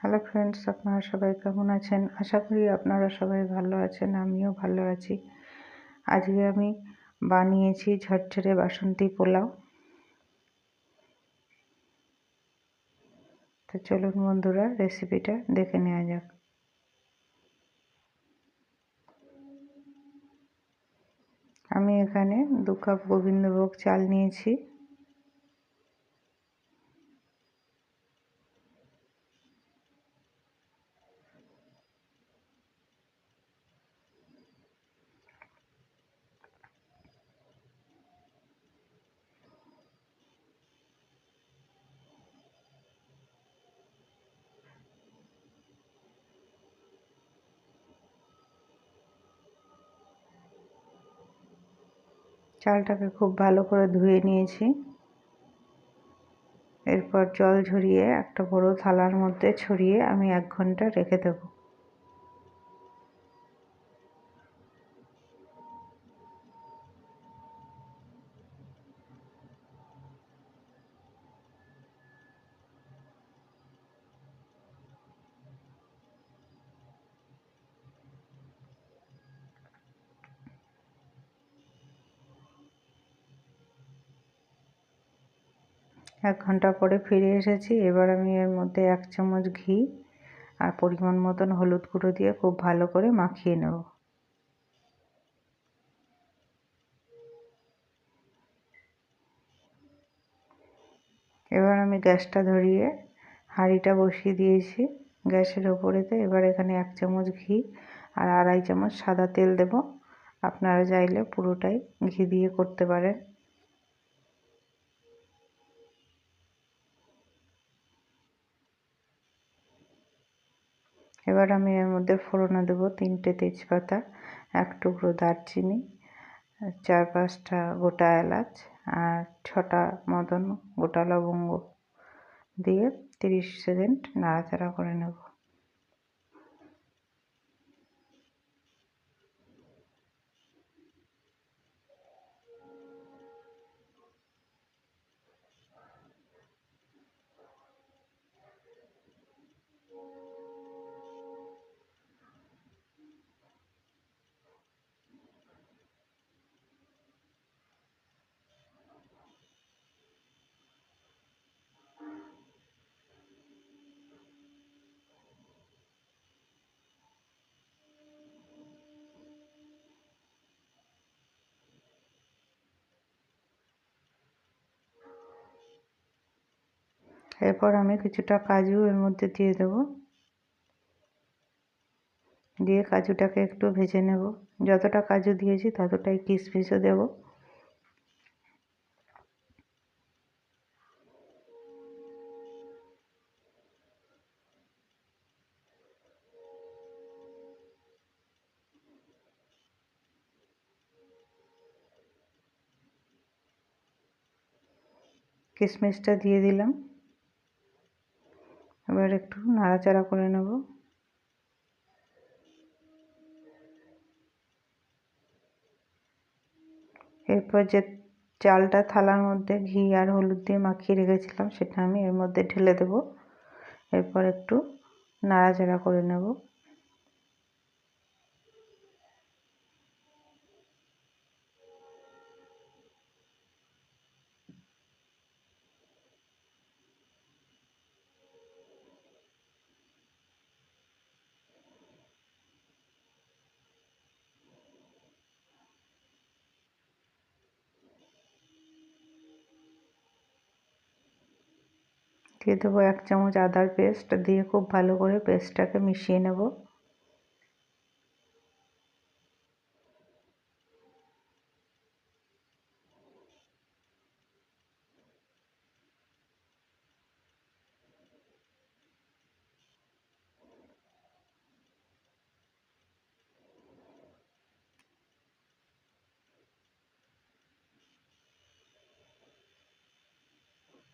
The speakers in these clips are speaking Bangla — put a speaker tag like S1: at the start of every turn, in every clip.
S1: হ্যালো ফ্রেন্ডস, আপনারা সবাই কেমন আছেন? আশা করি আপনারা সবাই ভালো আছেন, আমিও ভালো আছি। আজকে আমি বানিয়েছি ঝরঝরে বাসন্তী পোলাও। তো চলুন বন্ধুরা, রেসিপিটা দেখে নেওয়া যাক। আমি এখানে 2 কাপ গোবিন্দভোগ চাল নিয়েছি। চালটাকে খুব ভালো করে ধুয়ে নিয়েছি। এরপর জল ঝরিয়ে একটা বড় থালার মধ্যে ছড়িয়ে আমি 1 ঘন্টা রেখে দেব। এক ঘন্টা পরে ফিরে এসেছি। এবার আমি এর মধ্যে 1 চামচ ঘি আর পরিমাণ মতন হলুদ গুঁড়ো দিয়ে খুব ভালো করে মাখিয়ে নেব। এবার আমি গ্যাসটা ধরিয়ে হাঁড়িটা বসিয়ে দিয়েছি গ্যাসের ওপরেতে। এবার এখানে 1 চামচ ঘি আর 2.5 চামচ সাদা তেল দেব। আপনারা চাইলে পুরোটাই ঘি দিয়ে করতে পারেন। এবার আমি এর মধ্যে ফোড়নে দেব 3টে তেজপাতা, 1 টুকরো দারচিনি, 4-5টা গোটা এলাচ আর 6টা মতন গোটা লবঙ্গ দিয়ে 30 সেকেন্ড নাড়াচাড়া করে নেব। এরপর আমি কিছুটা কাজু এর মধ্যে দিয়ে দেব, দিয়ে কাজুটাকে একটু ভেজে নেব। যতটা কাজু দিয়েছি ততটাই কিশমিশও দেব। কিশমিশটা দিয়ে দিলাম। এবার একটু নাড়াচাড়া করে নেব। এরপর যে চালটা থালার মধ্যে ঘি আর হলুদ দিয়ে মাখিয়ে রেখেছিলাম সেটা আমি এর মধ্যে ঢেলে দেব। এরপর একটু নাড়াচাড়া করে নেব। দিয়ে দেবো 1 চামচ আদার পেস্ট, দিয়ে খুব ভালো করে পেস্টটাকে মিশিয়ে নেব।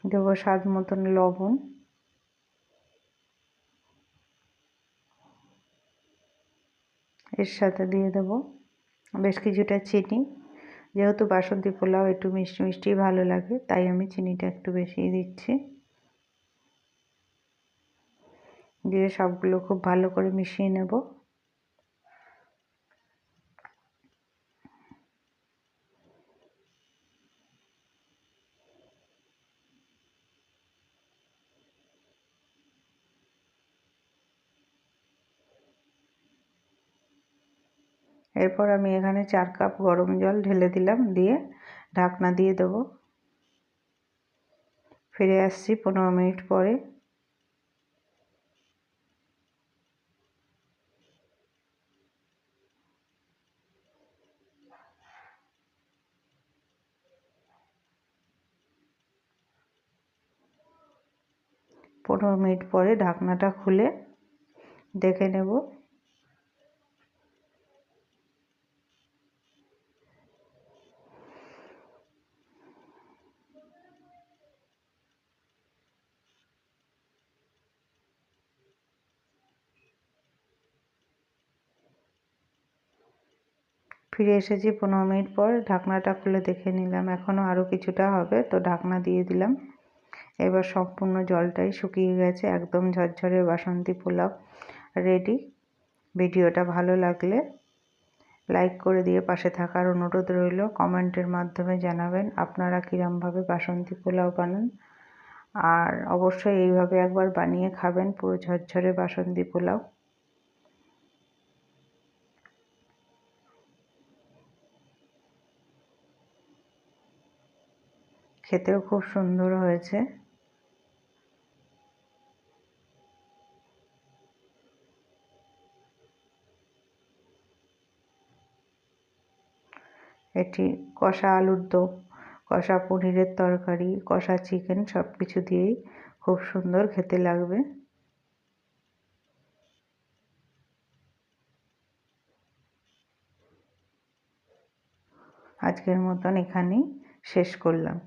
S1: দেবো স্বাদ মতন লবণ, এর সাথে দিয়ে দেবো বেশ কিছুটা চিনি। যেহেতু বাসন্তী পোলাও একটু মিষ্টি মিষ্টি ভালো লাগে, তাই আমি চিনিটা একটু বেশিই দিচ্ছি। দিয়ে সবগুলো খুব ভালো করে মিশিয়ে নেব। এরপর আমি এখানে 4 কাপ গরম জল ঢেলে দিলাম, দিয়ে ঢাকনা দিয়ে দেবো। ফিরে আসছি 15 মিনিট পরে। পনেরো মিনিট পরে ঢাকনাটা খুলে দেখে নেব। ফিরে এসেছি 15 মিনিট পর, ঢাকনাটা খুলে দেখে নিলাম এখনও আরও কিছুটা হবে, তো ঢাকনা দিয়ে দিলাম। এবার সম্পূর্ণ জলটাই শুকিয়ে গেছে, একদম ঝরঝরে বাসন্তী পোলাও রেডি। ভিডিওটা ভালো লাগলে লাইক করে দিয়ে পাশে থাকার অনুরোধ রইল। কমেন্টের মাধ্যমে জানাবেন আপনারা কীরমভাবে বাসন্তী পোলাও বানান, আর অবশ্যই এইভাবে একবার বানিয়ে খাবেন পুরো ঝরঝরে বাসন্তী পোলাও। খেতেও খুব সুন্দর হয়েছে। এটি কষা আলুর দম, কষা পনিরের তরকারি, কষা চিকেন সব কিছু দিয়েই খুব সুন্দর খেতে লাগবে। আজকের মতন এখানেই শেষ করলাম।